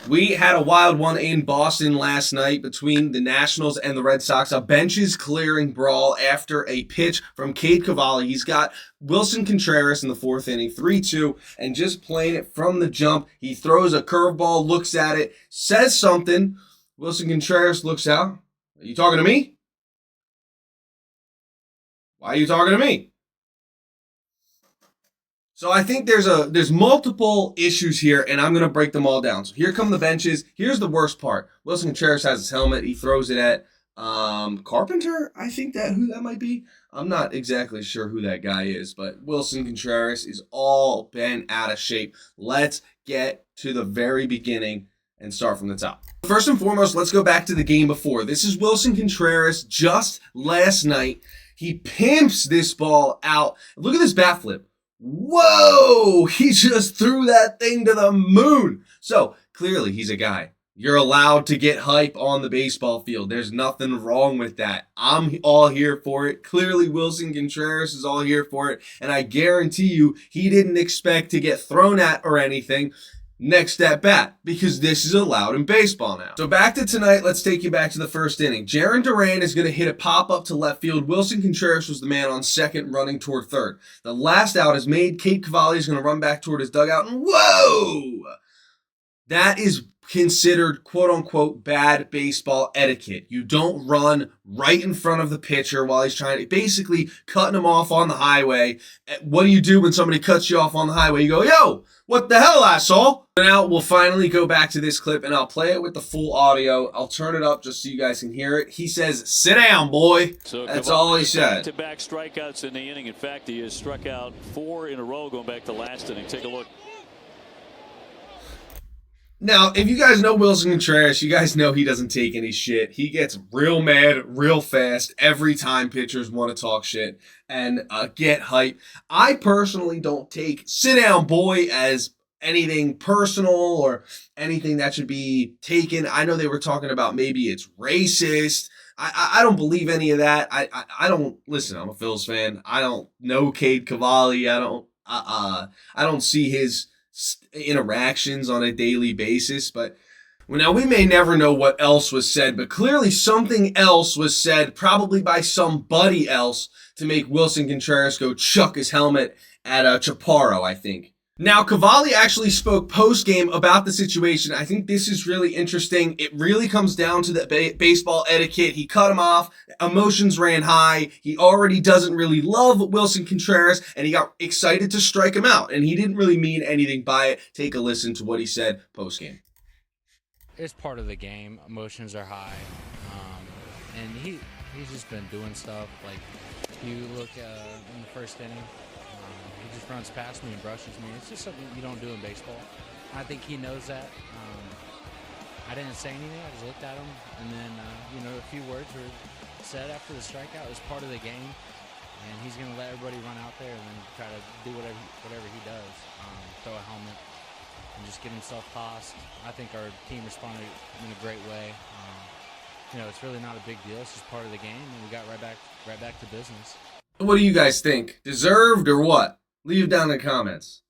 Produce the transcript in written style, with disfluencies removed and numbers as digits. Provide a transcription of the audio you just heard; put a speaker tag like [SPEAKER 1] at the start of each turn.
[SPEAKER 1] We had a wild one in Boston last night between the Nationals and the Red Sox. A benches clearing brawl after a pitch from Cade Cavalli. He's got Wilson Contreras in the fourth inning, 3-2, and just playing it from the jump. He throws a curveball, looks at it, says something. Wilson Contreras looks out. Are you talking to me? Why are you talking to me? So I think there's multiple issues here, and I'm going to break them all down. So here come the benches. Here's the worst part. Wilson Contreras has his helmet. He throws it at Carpenter, I think who that might be. I'm not exactly sure who that guy is, but Wilson Contreras is all bent out of shape. Let's get to the very beginning and start from the top. First and foremost, let's go back to the game before. This is Wilson Contreras just last night. He pimps this ball out. Look at this bat flip. Whoa! He just threw that thing to the moon. So clearly he's a guy. You're allowed to get hype on the baseball field. There's nothing wrong with that. I'm all here for it. Clearly Wilson Contreras is all here for it. And I guarantee you he didn't expect to get thrown at or anything next at bat, because this is allowed in baseball now. So back to tonight, let's take you back to the first inning. Jarren Duran is going to hit a pop-up to left field. Wilson Contreras was the man on second running toward third. The last out is made. Cade Cavalli is going to run back toward his dugout, and whoa! That is considered quote-unquote bad baseball etiquette. You don't run right in front of the pitcher while he's trying to, basically cutting him off on the highway. What do you do when somebody cuts you off on the highway? You go, yo, what the hell, asshole? Now we'll finally go back to this clip, and I'll play it with the full audio. I'll turn it up just so you guys can hear it. He says, sit down, boy. So that's all he said.
[SPEAKER 2] Back-to-back strikeouts in the inning. In fact, he has struck out 4 in a row going back to last inning. Take a look.
[SPEAKER 1] Now, if you guys know Wilson Contreras, you guys know he doesn't take any shit. He gets real mad real fast every time pitchers want to talk shit and get hype. I personally don't take sit down boy as anything personal or anything that should be taken. I know they were talking about maybe it's racist. I don't believe any of that. I don't listen. I'm a Phils fan. I don't know Cade Cavalli. I don't see his interactions on a daily basis, but now we may never know what else was said, but clearly something else was said, probably by somebody else, to make Wilson Contreras go chuck his helmet at Chaparro, I think. Now, Cavalli actually spoke post-game about the situation. I think this is really interesting. It really comes down to the baseball etiquette. He cut him off. Emotions ran high. He already doesn't really love Wilson Contreras, and he got excited to strike him out. And he didn't really mean anything by it. Take a listen to what he said post-game.
[SPEAKER 3] It's part of the game. Emotions are high. And he's just been doing stuff. Like, you look in the first inning, he just runs past me and brushes me. It's just something you don't do in baseball. I think he knows that. I didn't say anything. I just looked at him, and then a few words were said after the strikeout. It was part of the game, and he's going to let everybody run out there and then try to do whatever he does. Throw a helmet and just get himself tossed. I think our team responded in a great way. It's really not a big deal. It's just part of the game, and we got right back to business.
[SPEAKER 1] What do you guys think? Deserved or what? Leave it down in the comments.